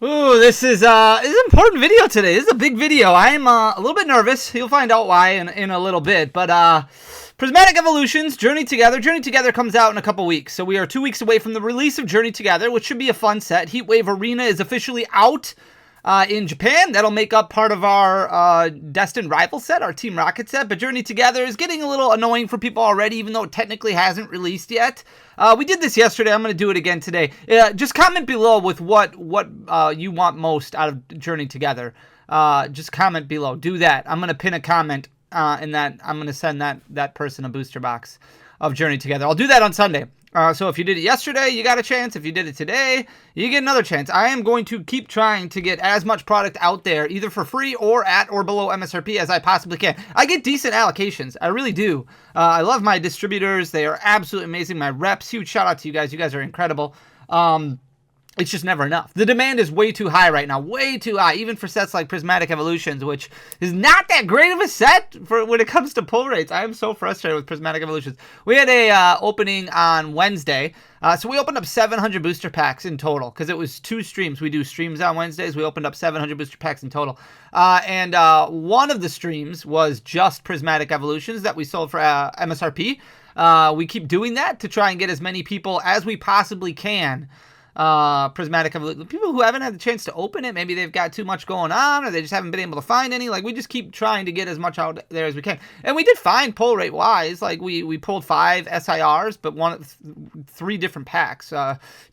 Ooh, this is an important video today. This is a big video. I'm a little bit nervous. You'll find out why in a little bit. But Prismatic Evolutions, Journey Together. Journey Together comes out in a couple weeks. So we are 2 weeks away from the release of Journey Together, which should be a fun set. Heatwave Arena is officially out in Japan. That'll make up part of our Destined Rival set, our Team Rocket set. But Journey Together is getting a little annoying for people already, even though it technically hasn't released yet. We did this yesterday. I'm going to do it again today. Just comment below with what you want most out of Journey Together. Just comment below. Do that. I'm going to pin a comment and that I'm going to send that person a booster box of Journey Together. I'll do that on Sunday. So if you did it yesterday, you got a chance. If you did it today, you get another chance. I am going to keep trying to get as much product out there, either for free or at or below MSRP as I possibly can. I get decent allocations. I really do. I love my distributors. They are absolutely amazing. My reps, huge shout out to you guys. You guys are incredible. It's just never enough. The demand is way too high right now. Way too high. Even for sets like Prismatic Evolutions, which is not that great of a set for when it comes to pull rates. I am so frustrated with Prismatic Evolutions. We had a opening on Wednesday. So we opened up 700 booster packs in total because it was 2 streams. We do streams on Wednesdays. We opened up 700 booster packs in total. And one of the streams was just Prismatic Evolutions that we sold for MSRP. We keep doing that to try and get as many people as we possibly can. Prismatic Evolution, people who haven't had the chance to open it, maybe they've got too much going on or they just haven't been able to find any. Like, we just keep trying to get as much out there as we can. And we did fine pull rate wise. Like, we pulled 5 SIRs, but 3 different packs.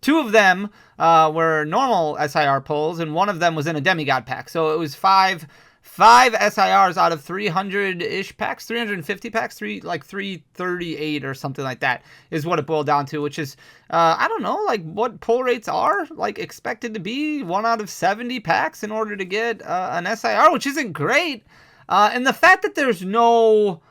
2 of them were normal SIR pulls, and 1 of them was in a demigod pack. So it was 5 SIRs out of 300-ish packs, 350 packs, 338 or something like that is what it boiled down to, which is, I don't know, like what pull rates are like expected to be 1 out of 70 packs in order to get an SIR, which isn't great. And the fact that there's no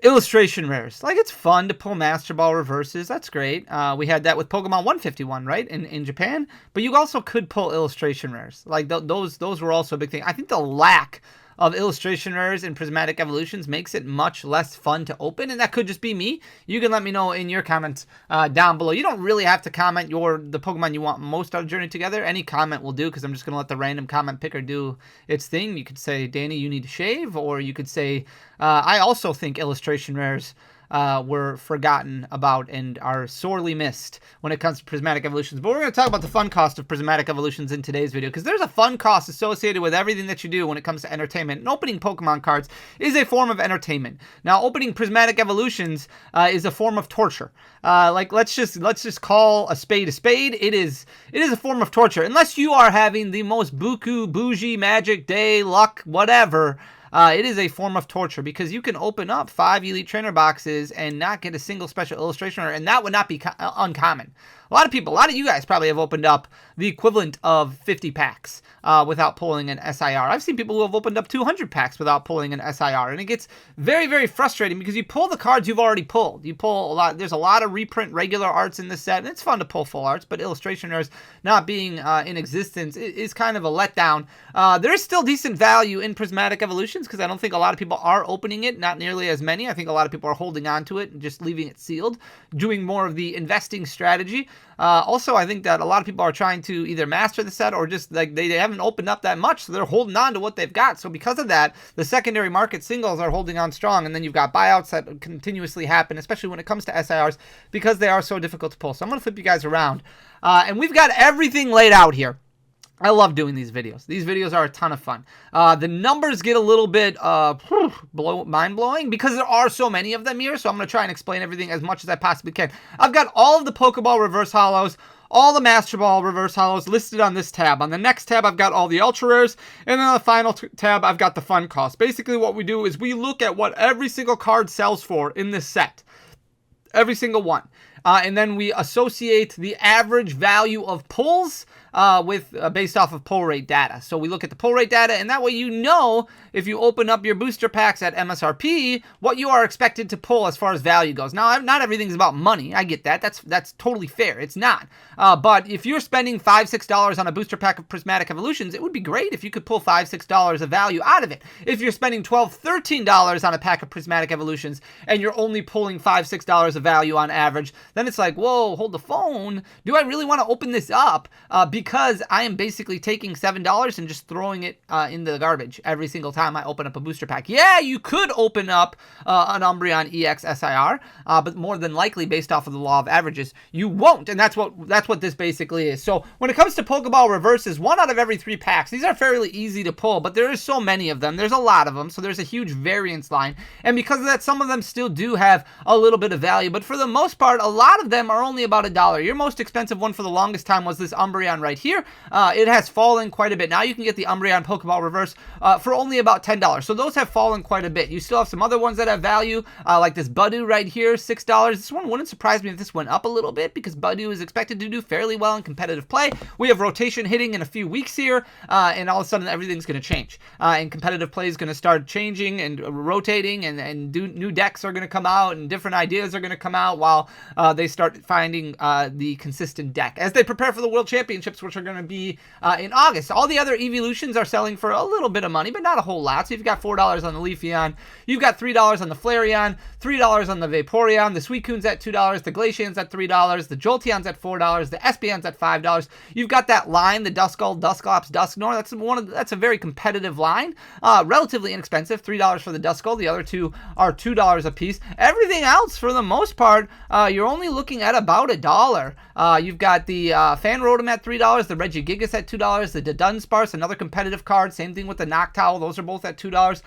illustration rares, like it's fun to pull Masterball reverses. That's great. We had that with Pokemon 151, right, in Japan. But you also could pull illustration rares. Like those were also a big thing. I think the lack of illustration rares in Prismatic Evolutions makes it much less fun to open, and that could just be me. You can let me know in your comments down below. You don't really have to comment the Pokemon you want most out of Journey Together. Any comment will do, because I'm just going to let the random comment picker do its thing. You could say, Danny, you need to shave, or you could say, I also think illustration rares were forgotten about and are sorely missed when it comes to Prismatic Evolutions. But we're going to talk about the fun cost of Prismatic Evolutions in today's video, because there's a fun cost associated with everything that you do when it comes to entertainment. And opening Pokemon cards is a form of entertainment. Now, opening Prismatic Evolutions is a form of torture. Like, let's just call a spade a spade. It is a form of torture, unless you are having the most buku, bougie, magic day, luck, whatever. It is a form of torture, because you can open up 5 Elite Trainer boxes and not get a single special illustration, and that would not be uncommon. A lot of you guys probably have opened up the equivalent of 50 packs without pulling an SIR. I've seen people who have opened up 200 packs without pulling an SIR, and it gets very, very frustrating because you pull the cards you've already pulled. You pull a lot. There's a lot of reprint regular arts in this set, and it's fun to pull full arts, but illustration rares not being in existence is kind of a letdown. There is still decent value in Prismatic Evolutions, because I don't think a lot of people are opening it, not nearly as many. I think a lot of people are holding on to it and just leaving it sealed, doing more of the investing strategy. Also, I think that a lot of people are trying to either master the set or just like they haven't opened up that much, so they're holding on to what they've got. So because of that, the secondary market singles are holding on strong, and then you've got buyouts that continuously happen, especially when it comes to SIRs, because they are so difficult to pull. So I'm going to flip you guys around, and we've got everything laid out here. I love doing these videos. These videos are a ton of fun. The numbers get a little bit mind-blowing because there are so many of them here, so I'm going to try and explain everything as much as I possibly can. I've got all of the Pokeball reverse holos, all the Master Ball reverse holos listed on this tab. On the next tab, I've got all the ultra rares, and then on the final tab, I've got the fun cost. Basically, what we do is we look at what every single card sells for in this set. Every single one. And then we associate the average value of pulls based off of pull rate data. So we look at the pull rate data, and that way you know if you open up your booster packs at MSRP, what you are expected to pull as far as value goes. Now, not everything's about money. I get that. That's totally fair. It's not. But if you're spending $5, $6 on a booster pack of Prismatic Evolutions, it would be great if you could pull $5, $6 of value out of it. If you're spending $12, $13 on a pack of Prismatic Evolutions and you're only pulling $5, $6 of value on average, then it's like, whoa, hold the phone. Do I really want to open this up? Because because I am basically taking $7 and just throwing it in the garbage every single time I open up a booster pack. Yeah, you could open up an Umbreon EX SIR, but more than likely, based off of the law of averages, you won't, and that's what this basically is. So when it comes to Pokeball reverses, 1 out of every 3 packs, these are fairly easy to pull, but there is so many of them. There's a lot of them, so there's a huge variance line, and because of that, some of them still do have a little bit of value, but for the most part, a lot of them are only about $1. Your most expensive one for the longest time was this Umbreon right here. It has fallen quite a bit. Now you can get the Umbreon Pokeball reverse for only about $10. So those have fallen quite a bit. You still have some other ones that have value, like this Budew right here, $6. This one wouldn't surprise me if this went up a little bit because Budew is expected to do fairly well in competitive play. We have rotation hitting in a few weeks here, and all of a sudden everything's going to change. And competitive play is going to start changing and rotating, and new decks are going to come out, and different ideas are going to come out while they start finding the consistent deck as they prepare for the World Championships, which are going to be in August. All the other evolutions are selling for a little bit of money, but not a whole lot. So you've got $4 on the Leafeon, you've got $3 on the Flareon, $3 on the Vaporeon, the Suicune's at $2, the Glaceon's at $3, the Jolteon's at $4, the Espeon's at $5. You've got that line, the Duskull, Dusclops, Dusknoir. That's a very competitive line, relatively inexpensive, $3 for the Duskull. The other two are $2 a piece. Everything else, for the most part, you're only looking at about $1. You've got the Fan Rotom at $3, the Regigigas at $2, the Dunsparce, another competitive card. Same thing with the Noctowl. Those are both at $2.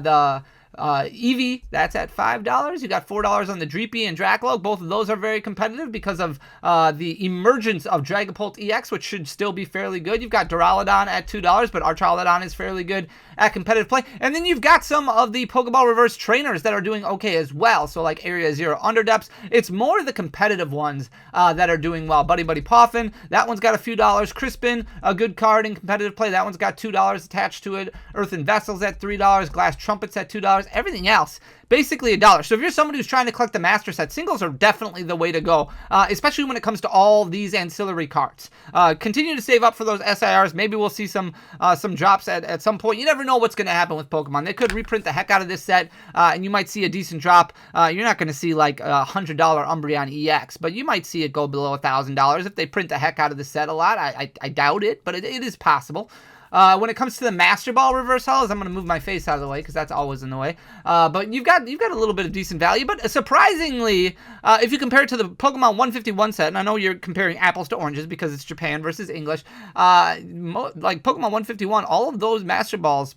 The Eevee, that's at $5. You got $4 on the Dreepy and Dracloak. Both of those are very competitive because of the emergence of Dragapult EX, which should still be fairly good. You've got Duraludon at $2, but Archaludon is fairly good at competitive play. And then you've got some of the Pokeball reverse trainers that are doing okay as well. So like Area Zero Underdepths. It's more the competitive ones that are doing well. Buddy Poffin, that one's got a few dollars. Crispin, a good card in competitive play. That one's got $2 attached to it. Earthen Vessels at $3. Glass Trumpets at $2. Everything else, basically $1. So if you're somebody who's trying to collect the Master Set, singles are definitely the way to go, especially when it comes to all these ancillary cards. Continue to save up for those SIRs. Maybe we'll see some drops at some point. You never know what's going to happen with Pokemon. They could reprint the heck out of this set, and you might see a decent drop. You're not going to see like a $100 Umbreon EX, but you might see it go below $1,000 if they print the heck out of the set a lot. I doubt it, but it is possible. When it comes to the Master Ball reverse holos, I'm going to move my face out of the way because that's always in the way. But you've got a little bit of decent value. But surprisingly, if you compare it to the Pokemon 151 set, and I know you're comparing apples to oranges because it's Japan versus English, like Pokemon 151, all of those Master Balls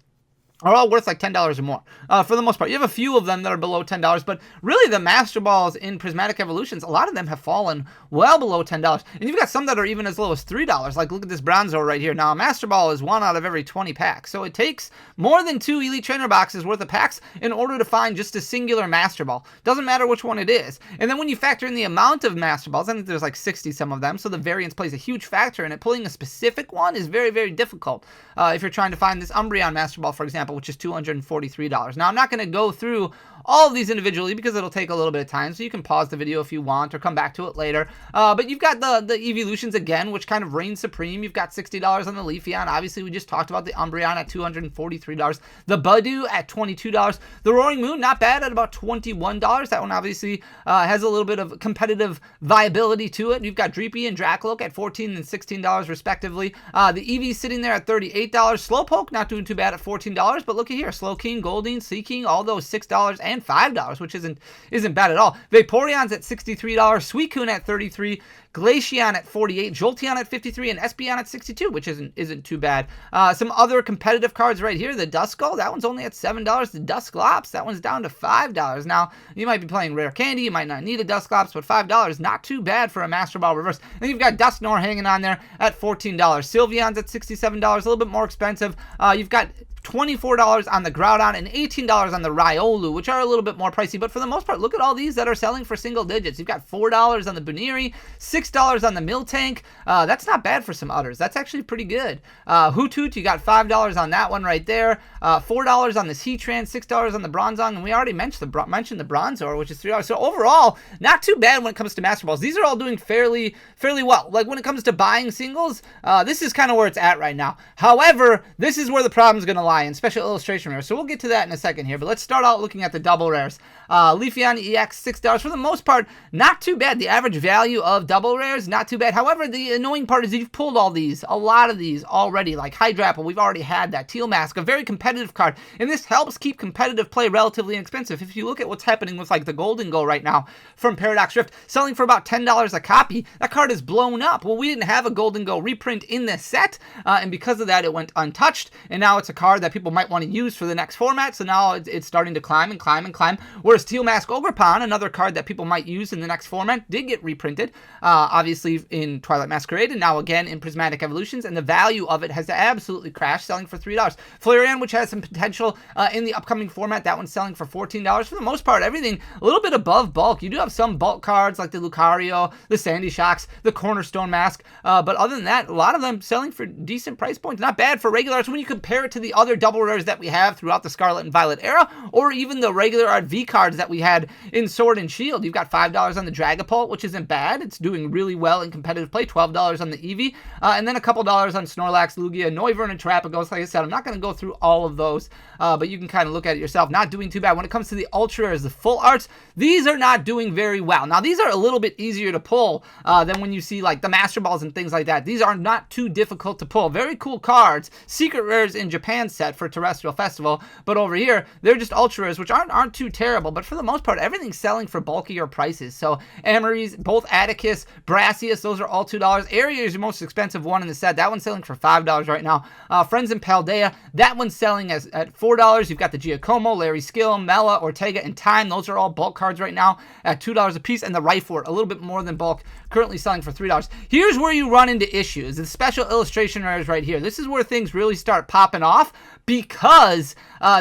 are all worth like $10 or more, for the most part. You have a few of them that are below $10, but really the Master Balls in Prismatic Evolutions, a lot of them have fallen well below $10. And you've got some that are even as low as $3. Like, look at this Bronzor right here. Now, a Master Ball is 1 out of every 20 packs, so it takes more than 2 Elite Trainer boxes worth of packs in order to find just a singular Master Ball. Doesn't matter which one it is. And then when you factor in the amount of Master Balls, I think there's like 60 some of them, so the variance plays a huge factor in it. Pulling a specific one is very, very difficult if you're trying to find this Umbreon Master Ball, for example, which is $243. Now, I'm not going to go through all of these individually because it'll take a little bit of time, so you can pause the video if you want or come back to it later. But you've got the Evolutions again, which kind of reigns supreme. You've got $60 on the Leafeon. Obviously, we just talked about the Umbreon at $243. The Budew at $22. The Roaring Moon, not bad at about $21. That one obviously has a little bit of competitive viability to it. You've got Dreepy and Dracloak at $14 and $16 respectively. The Eevee sitting there at $38. Slowpoke not doing too bad at $14, but look at here, Slowking, Goldeen, Seaking, all those $6 and $5, which isn't bad at all. Vaporeon's at $63, Suicune at $33, Glaceon at $48, Jolteon at $53, and Espeon at $62, which isn't too bad. Some other competitive cards right here. The Duskull, that one's only at $7. The Dusclops, that one's down to $5. Now, you might be playing Rare Candy, you might not need a Dusclops, but $5, not too bad for a Master Ball reverse. Then you've got Dusknoir hanging on there at $14. Sylveon's at $67, a little bit more expensive. You've got $24 on the Groudon and $18 on the Riolu, which are a little bit more pricey, but for the most part, look at all these that are selling for single digits. You've got $4 on the Buneary, $6 on the Miltank. That's not bad for some udders. That's actually pretty good. Hoothoot, you got $5 on that one right there. $4 on this Heatran, $6 on the Bronzong, and we already mentioned the Bronzor, which is $3. So overall, not too bad when it comes to Master Balls. These are all doing fairly well. Like when it comes to buying singles, this is kind of where it's at right now. However, this is where the problem's going to lie in special illustration rares. So we'll get to that in a second here, but let's start out looking at the double rares. Leafeon EX, $6. For the most part, not too bad. The average value of double double rares, not too bad. However, the annoying part is you've pulled a lot of these already, like Hydrapple, we've already had that. Teal Mask, a very competitive card, and this helps keep competitive play relatively inexpensive. If you look at what's happening with like the Golden Go right now from Paradox Rift, selling for about $10 a copy, that card is blown up. Well, we didn't have a Golden Go reprint in this set, and because of that, it went untouched, and now it's a card that people might want to use for the next format, so now it's starting to climb and climb and climb, whereas Teal Mask Ogrepon, another card that people might use in the next format, did get reprinted, obviously in Twilight Masquerade, and now again in Prismatic Evolutions, and the value of it has absolutely crashed, selling for $3. Flareon, which has some potential in the upcoming format, that one's selling for $14. For the most part, everything a little bit above bulk. You do have some bulk cards like the Lucario, the Sandy Shocks, the Cornerstone Mask, but other than that, a lot of them selling for decent price points. Not bad for regulars when you compare it to the other double rares that we have throughout the Scarlet and Violet era, or even the regular art V cards that we had in Sword and Shield. You've got $5 on the Dragapult, which isn't bad. It's doing really well in competitive play. $12 on the Eevee, and then a couple dollars on Snorlax, Lugia, Noivern, and Terrapagos. Like I said, I'm not going to go through all of those, but you can kind of look at it yourself. Not doing too bad. When it comes to the Ultra Rares, the full arts, these are not doing very well. Now, these are a little bit easier to pull than when you see like the Master Balls and things like that. These are not too difficult to pull. Very cool cards. Secret Rares in Japan set for Terrestrial Festival, but over here, they're just Ultra Rares, which aren't too terrible, but for the most part, everything's selling for bulkier prices. So, Amories, both Atticus, Brassius, those are all $2. Area is your most expensive one in the set. That one's selling for $5 right now. Friends in Paldea, that one's selling at $4. You've got the Giacomo, Larry Skill, Mela, Ortega, and Time. Those are all bulk cards right now at $2 a piece, and the Rifort, a little bit more than bulk, currently selling for $3. Here's where you run into issues. The special illustration rares right here. This is where things really start popping off because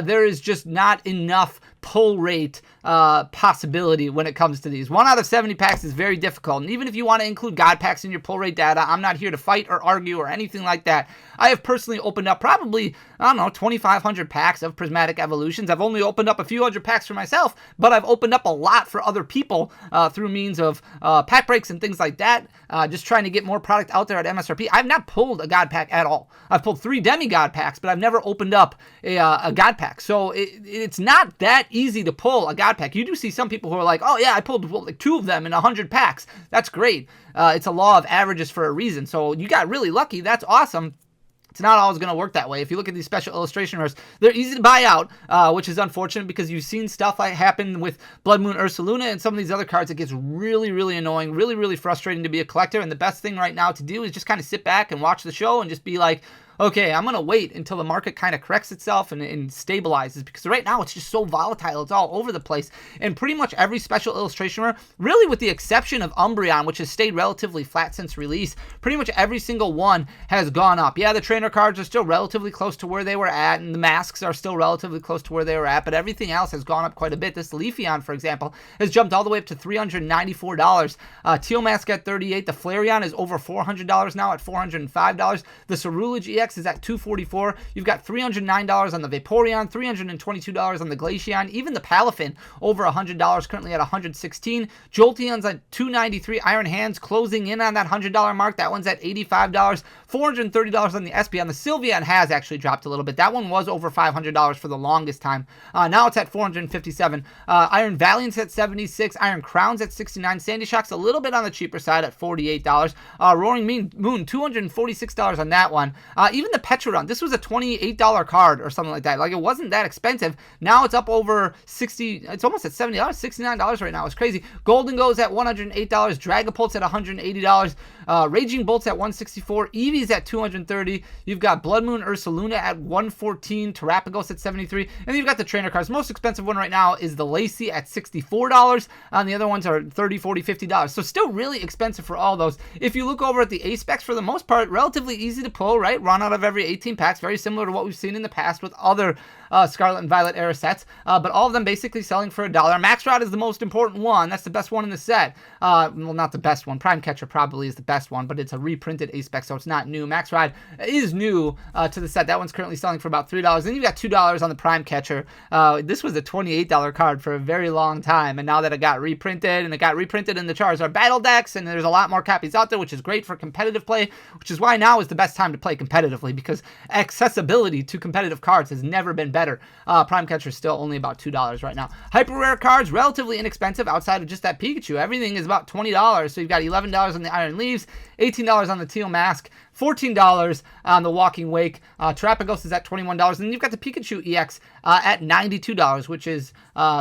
there is just not enough pull rate possibility when it comes to these. 1 out of 70 packs is very difficult, and even if you want to include God packs in your pull rate data, I'm not here to fight or argue or anything like that. I have personally opened up probably, 2,500 packs of Prismatic Evolutions. I've only opened up a few hundred packs for myself, but I've opened up a lot for other people through means of pack breaks and things like that, just trying to get more product out there at MSRP. I've not pulled a God pack at all. I've pulled 3 demigod packs, but I've never opened up a God pack. So it's not that easy to pull a God pack. You do see some people who are like, oh yeah, I pulled like 2 of them in 100 packs. That's great. It's a law of averages for a reason. So you got really lucky. That's awesome. It's not always going to work that way. If you look at these special illustration rares, they're easy to buy out, which is unfortunate because you've seen stuff like happen with Blood Moon Ursaluna and some of these other cards. It gets really, really annoying, really, really frustrating to be a collector. And the best thing right now to do is just kind of sit back and watch the show and just be like, okay, I'm going to wait until the market kind of corrects itself and stabilizes, because right now it's just so volatile. It's all over the place. And pretty much every special illustration rare, really with the exception of Umbreon, which has stayed relatively flat since release, pretty much every single one has gone up. Yeah, the trainer cards are still relatively close to where they were at, and the masks are still relatively close to where they were at, but everything else has gone up quite a bit. This Leafeon, for example, has jumped all the way up to $394. Teal Mask at $38. The Flareon is over $400 now at $405. The Cerulege EX is at $244. You've got $309 on the Vaporeon, $322 on the Glaceon, even the Palafin over $100, currently at $116. Jolteon's at $293. Iron Hands closing in on that $100 mark. That one's at $85. $430 on the Espeon. The Sylveon has actually dropped a little bit. That one was over $500 for the longest time. Now it's at $457. Iron Valiant's at $76. Iron Crown's at $69. Sandy Shock's a little bit on the cheaper side at $48. Roaring Moon, $246 on that one. Even the Petrodon, this was a $28 card or something like that. Like, it wasn't that expensive. Now it's up over $60. It's almost at $70. $69 right now. It's crazy. Golden Go's at $108. Dragapult's at $180. Raging Bolt's at $164. Eevee's at $230. You've got Blood Moon Ursaluna at $114. Terrapagos at $73. And then you've got the trainer cards. Most expensive one right now is the Lacey at $64. And the other ones are $30, $40, $50. So still really expensive for all those. If you look over at the A-Specs, for the most part, relatively easy to pull, right? Run out of every 18 packs. Very similar to what we've seen in the past with other Scarlet and Violet era sets. But all of them basically selling for $1. Max Rod is the most important one. That's the best one in the set. Well, not the best one. Prime Catcher probably is the best one, but it's a reprinted A-Spec, so it's not new. Max Ride is new to the set. That one's currently selling for about $3. Then you've got $2 on the Prime Catcher. This was a $28 card for a very long time, and now that it got reprinted, and it got reprinted in the Charizard Battle Decks, and there's a lot more copies out there, which is great for competitive play, which is why now is the best time to play competitive. competitively, because accessibility to competitive cards has never been better. Prime Catcher is still only about $2 right now. Hyper rare cards, relatively inexpensive outside of just that Pikachu. Everything is about $20. So you've got $11 on the Iron Leaves, $18 on the Teal Mask, $14 on the Walking Wake. Terrapagos is at $21, and you've got the Pikachu EX at $92, which is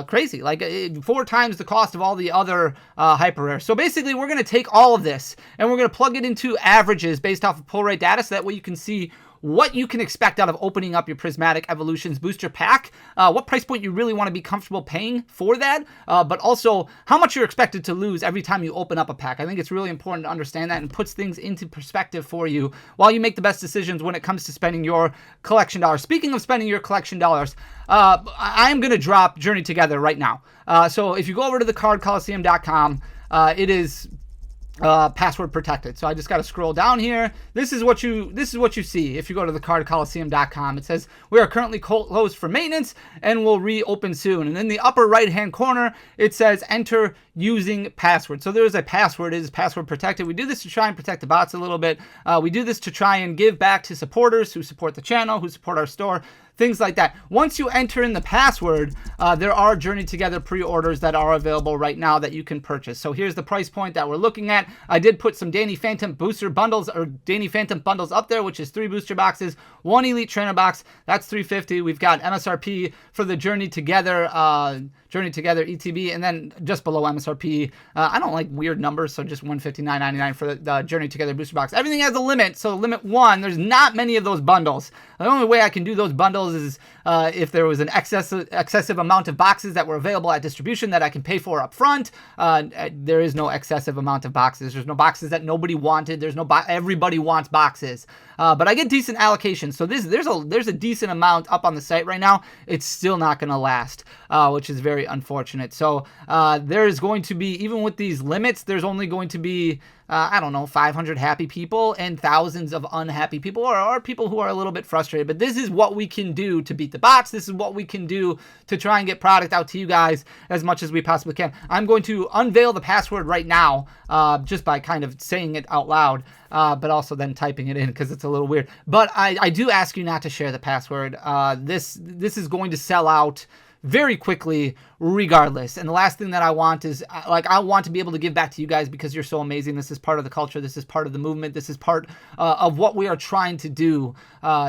crazy. Like 4 times the cost of all the other hyper rares. So basically, we're going to take all of this and we're going to plug it into averages based off of pull rate data, so that way you can see what you can expect out of opening up your Prismatic Evolutions Booster Pack, what price point you really want to be comfortable paying for that, but also how much you're expected to lose every time you open up a pack. I think it's really important to understand that and puts things into perspective for you while you make the best decisions when it comes to spending your collection dollars. Speaking of spending your collection dollars, I'm going to drop Journey Together right now. So if you go over to thecardcoliseum.com, it is password protected. So I just got to scroll down here. This is what you see if you go to thecardcoliseum.com. It says we are currently closed for maintenance and will reopen soon. And in the upper right hand corner, it says enter using password. So there is a password. It is password protected. We do this to try and protect the bots a little bit. We do this to try and give back to supporters who support the channel, who support our store, things like that. Once you enter in the password, there are Journey Together pre-orders that are available right now that you can purchase. So here's the price point that we're looking at. I did put some Danny Phantom booster bundles, or Danny Phantom bundles up there, which is 3 booster boxes, 1 Elite Trainer box. That's $350. We've got MSRP for the Journey Together ETB, and then just below MSRP, I don't like weird numbers, so just $159.99 for the Journey Together booster box. Everything has a limit, so limit 1, there's not many of those bundles. The only way I can do those bundles is if there was an excessive amount of boxes that were available at distribution that I can pay for up front. There is no excessive amount of boxes. There's no boxes that nobody wanted. There's no everybody wants boxes. But I get decent allocations, so there's a decent amount up on the site right now. It's still not going to last, which is very unfortunate. So there is going to be, even with these limits, there's only going to be I don't know, 500 happy people and thousands of unhappy people, or people who are a little bit frustrated. But this is what we can do to beat the bots. This is what we can do to try and get product out to you guys as much as we possibly can. I'm going to unveil the password right now, just by kind of saying it out loud, but also then typing it in because it's a little weird. But I do ask you not to share the password. This is going to sell out very quickly regardless. And the last thing that I want is, I want to be able to give back to you guys because you're so amazing. This is part of the culture. This is part of the movement. This is part of what we are trying to do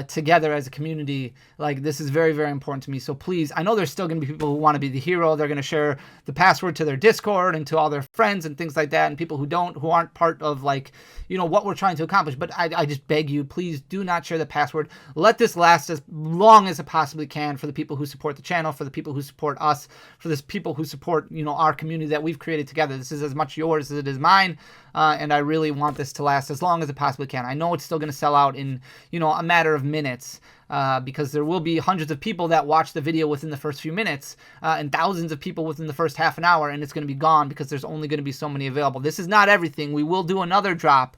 together as a community. Like, this is very, very important to me. So please, I know there's still going to be people who want to be the hero. They're going to share the password to their Discord and to all their friends and things like that. And people who aren't part of, like, you know, what we're trying to accomplish. But I just beg you, please do not share the password. Let this last as long as it possibly can for the people who support the channel, for the people who support us, for the people who support, you know, our community that we've created together. This is as much yours as it is mine, and I really want this to last as long as it possibly can. I know it's still going to sell out in, you know, a matter of minutes, because there will be hundreds of people that watch the video within the first few minutes, and thousands of people within the first half an hour, and it's going to be gone because there's only going to be so many available. This is not everything. We will do another drop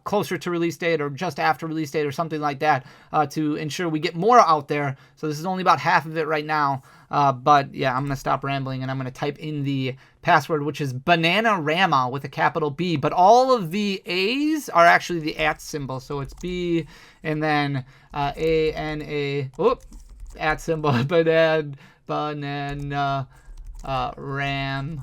closer to release date or just after release date or something like that, to ensure we get more out there. So this is only about half of it right now. But yeah, I'm going to stop rambling and I'm going to type in the password, which is Bananarama with a capital B. But all of the A's are actually the @ symbol. So it's B and then A-N-A, @ symbol, banana ram.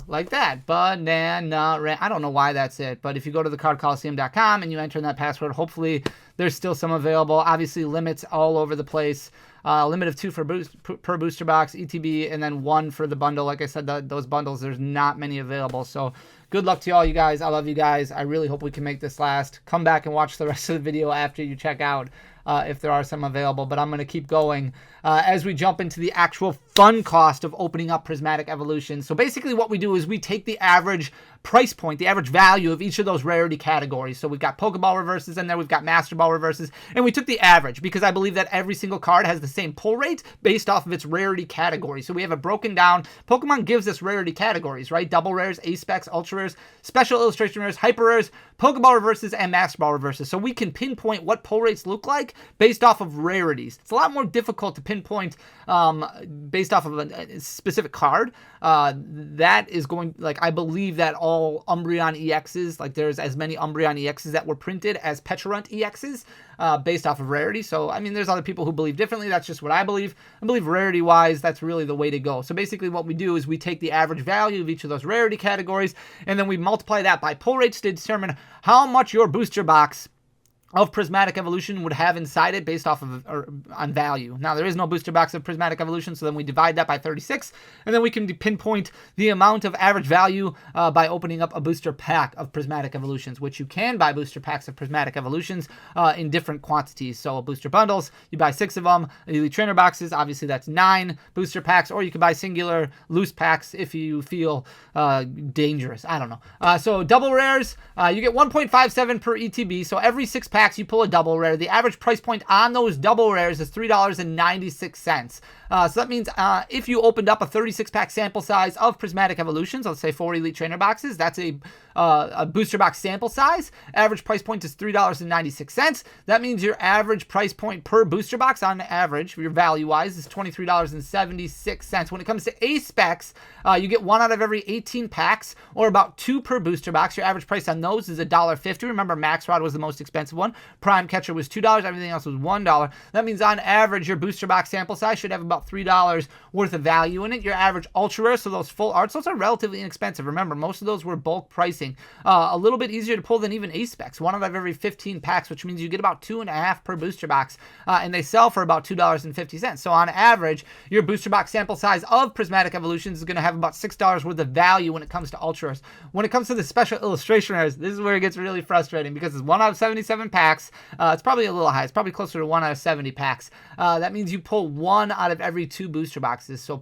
Like that, banana ram. I don't know why that's it, but if you go to thecardcoliseum.com and you enter in that password, hopefully there's still some available. Obviously, limits all over the place. Limit of 2 per booster box, ETB, and then 1 for the bundle. Like I said, those bundles, there's not many available. So good luck to all you guys. I love you guys. I really hope we can make this last. Come back and watch the rest of the video after you check out if there are some available. But I'm going to keep going as we jump into the actual fun cost of opening up Prismatic Evolutions. So basically what we do is we take the average price point, the average value of each of those rarity categories. So we've got Pokeball reverses in there, we've got Masterball reverses, and we took the average because I believe that every single card has the same pull rate based off of its rarity category. So we have it broken down. Pokemon gives us rarity categories, right? Double rares, ace specs, ultra rares, special illustration rares, hyper rares, Pokeball reverses, and Masterball reverses. So we can pinpoint what pull rates look like based off of rarities. It's a lot more difficult to pinpoint based off of a specific card. That is going, like, I believe that all Umbreon EXs, like there's as many Umbreon EXs that were printed as Pecharunt EXs based off of rarity. So, I mean, there's other people who believe differently. That's just what I believe. I believe rarity-wise, that's really the way to go. So basically what we do is we take the average value of each of those rarity categories, and then we multiply that by pull rates to determine how much your booster box of Prismatic Evolution would have inside it based off of on value. Now, there is no booster box of Prismatic Evolution, so then we divide that by 36, and then we can pinpoint the amount of average value by opening up a booster pack of Prismatic Evolutions, which you can buy booster packs of Prismatic Evolutions in different quantities. So booster bundles, you buy 6 of them. Elite Trainer boxes, obviously that's 9 booster packs, or you can buy singular loose packs if you feel dangerous. I don't know. So double rares, you get 1.57 per ETB, so every 6 packs you pull a double rare. The average price point on those double rares is $3.96. So that means if you opened up a 36-pack sample size of Prismatic Evolutions, let's say 4 Elite Trainer boxes, that's a booster box sample size. Average price point is $3.96. That means your average price point per booster box on average, your value-wise, is $23.76. When it comes to ace specs, you get 1 out of every 18 packs, or about 2 per booster box. Your average price on those is $1.50. Remember, Max Rod was the most expensive one. Prime Catcher was $2. Everything else was $1. That means on average, your booster box sample size should have about $3 worth of value in it. Your average ultra rare, so those full arts, those are relatively inexpensive. Remember, most of those were bulk pricing. A little bit easier to pull than even ace specs. 1 out of every 15 packs, which means you get about 2.5 per booster box, and they sell for about $2.50. So on average, your booster box sample size of Prismatic Evolutions is going to have about $6 worth of value when it comes to ultra rares. When it comes to the special illustration rares, this is where it gets really frustrating, because it's 1 out of 77 packs. It's probably a little high. It's probably closer to 1 out of 70 packs. That means you pull 1 out of every 2 booster boxes. So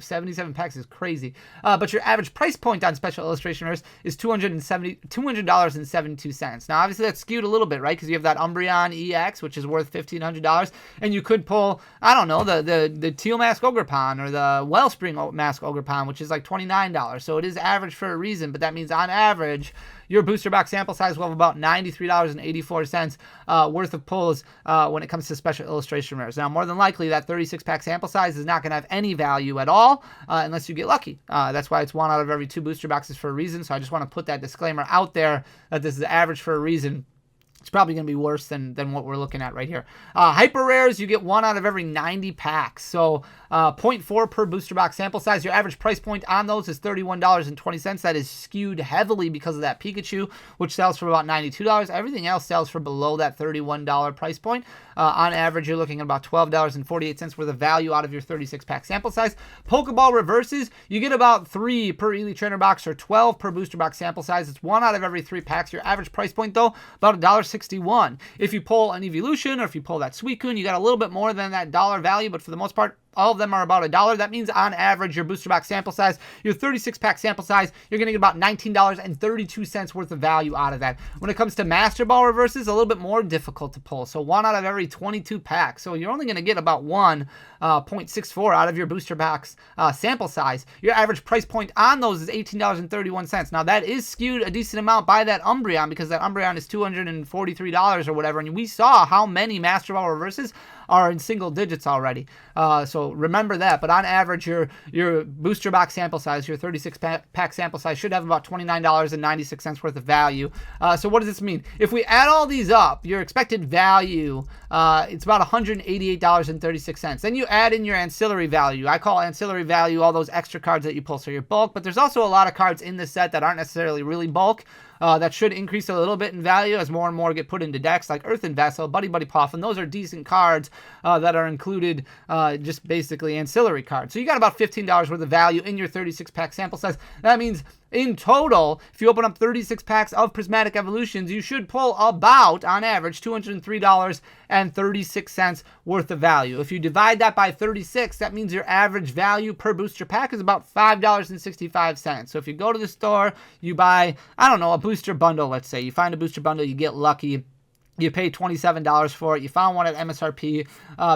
77 packs is crazy. But your average price point on special illustration rares is $200.72. Now, obviously, that's skewed a little bit, right? Because you have that Umbreon EX, which is worth $1,500, and you could pull, I don't know, the Teal Mask Ogerpon or the Wellspring Mask Ogerpon, which is like $29. So it is average for a reason, but that means on average, your booster box sample size will have about $93.84 worth of pulls when it comes to special illustration rares. Now, more than likely, that 36-pack sample size is not going to have any value at all unless you get lucky. That's why it's 1 out of every 2 booster boxes for a reason. So I just want to put that disclaimer out there that this is average for a reason. It's probably going to be worse than what we're looking at right here. Hyper rares, you get 1 out of every 90 packs. So 0.4 per booster box sample size. Your average price point on those is $31.20. That is skewed heavily because of that Pikachu, which sells for about $92. Everything else sells for below that $31 price point. On average, you're looking at about $12.48 worth of value out of your 36-pack sample size. Pokeball reverses, you get about 3 per Elite Trainer box or 12 per booster box sample size. It's 1 out of every 3 packs. Your average price point, though, about $1.61. If you pull an Evolution or if you pull that Suicune, you got a little bit more than that dollar value, but for the most part, all of them are about $1. That means on average, your booster box sample size, your 36-pack sample size, you're going to get about $19.32 worth of value out of that. When it comes to Master Ball reverses, a little bit more difficult to pull. So 1 out of every 22 packs. So you're only going to get about 1.64 out of your booster box sample size. Your average price point on those is $18.31. Now, that is skewed a decent amount by that Umbreon, because that Umbreon is $243 or whatever. And we saw how many Master Ball reverses are in single digits already. So remember that. But on average, your booster box sample size, your 36-pack sample size, should have about $29.96 worth of value. So what does this mean? If we add all these up, your expected value, it's about $188.36. Then you add in your ancillary value. I call ancillary value all those extra cards that you pull. So your bulk, but there's also a lot of cards in this set that aren't necessarily really bulk. That should increase a little bit in value as more and more get put into decks, like Earthen Vessel, Buddy Puff, and those are decent cards that are included, just basically ancillary cards. So you got about $15 worth of value in your 36-pack sample size. That means in total, if you open up 36 packs of Prismatic Evolutions, you should pull about, on average, $203.36 worth of value. If you divide that by 36, that means your average value per booster pack is about $5.65. So if you go to the store, you buy, I don't know, a booster bundle, let's say. You find a booster bundle, you get lucky. You pay $27 for it. You found one at MSRP.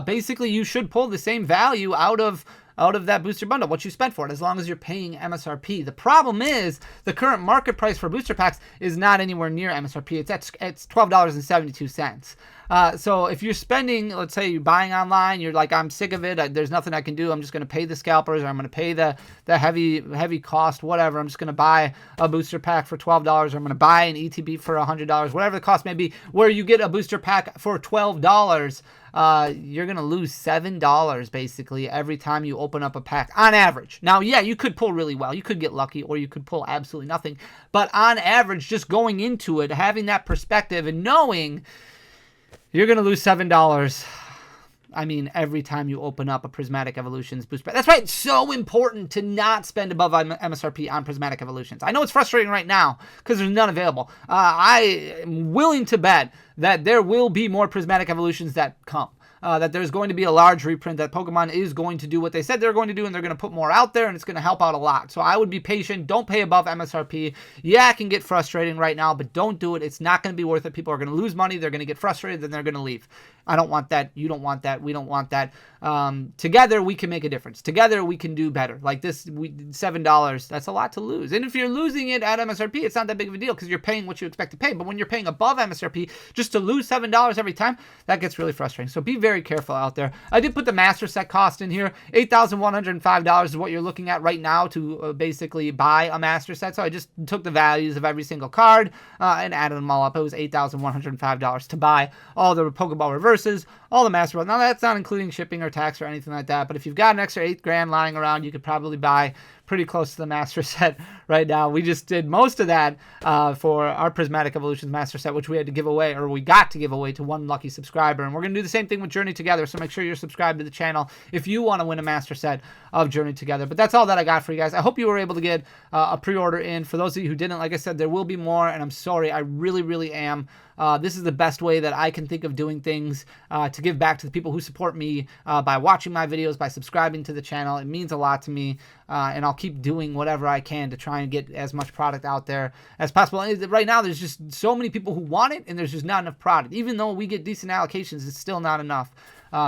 Basically, you should pull the same value out of out of that booster bundle, what you spent for it, as long as you're paying MSRP. The problem is the current market price for booster packs is not anywhere near MSRP. It's $12.72. So if you're spending, let's say you're buying online, you're like, I'm sick of it, there's nothing I can do, I'm just going to pay the scalpers, or I'm going to pay the heavy cost, whatever, I'm just going to buy a booster pack for $12, or I'm going to buy an ETB for $100, whatever the cost may be, where you get a booster pack for $12, you're going to lose $7 basically every time you open up a pack on average. Now, yeah, you could pull really well. You could get lucky, or you could pull absolutely nothing. But on average, just going into it, having that perspective and knowing you're going to lose $7, I mean, every time you open up a Prismatic Evolutions booster pack. That's why it's so important to not spend above MSRP on Prismatic Evolutions. I know it's frustrating right now because there's none available. I am willing to bet that there will be more Prismatic Evolutions that come. That there's going to be a large reprint, that Pokemon is going to do what they said they're going to do, and they're going to put more out there, and it's going to help out a lot. So I would be patient. Don't pay above MSRP. Yeah, it can get frustrating right now, but don't do it. It's not going to be worth it. People are going to lose money. They're going to get frustrated, then they're going to leave. I don't want that. You don't want that. We don't want that. Together, we can make a difference. Together, we can do better. Like this, $7, that's a lot to lose. And if you're losing it at MSRP, it's not that big of a deal because you're paying what you expect to pay. But when you're paying above MSRP, just to lose $7 every time, that gets really frustrating. So be very careful out there. I did put the master set cost in here. $8,105 is what you're looking at right now to basically buy a master set. So I just took the values of every single card and added them all up. It was $8,105 to buy all the Pokeball reverses, all the Masterball. Now that's not including shipping or tax or anything like that, but if you've got an extra $8,000 lying around, you could probably buy pretty close to the master set right now. We just did most of that for our Prismatic Evolutions master set, which we had to give away, or we got to give away to one lucky subscriber. And we're going to do the same thing with Journey Together, so make sure you're subscribed to the channel if you want to win a master set of Journey Together. But that's all that I got for you guys. I hope you were able to get a pre-order in. For those of you who didn't, like I said, there will be more, and I'm sorry. I really, really am. This is the best way that I can think of doing things to give back to the people who support me by watching my videos, by subscribing to the channel. It means a lot to me, and I'll keep doing whatever I can to try and get as much product out there as possible. And right now, there's just so many people who want it, and there's just not enough product. Even though we get decent allocations, it's still not enough.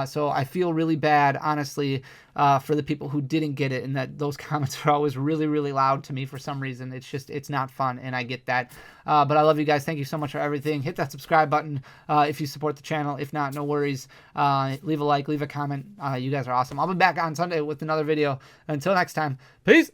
So I feel really bad, honestly, for the people who didn't get it, and that those comments are always really, really loud to me for some reason. It's not fun, and I get that. But I love you guys. Thank you so much for everything. Hit that subscribe button if you support the channel. If not, no worries. Leave a like, leave a comment. You guys are awesome. I'll be back on Sunday with another video. Until next time, peace.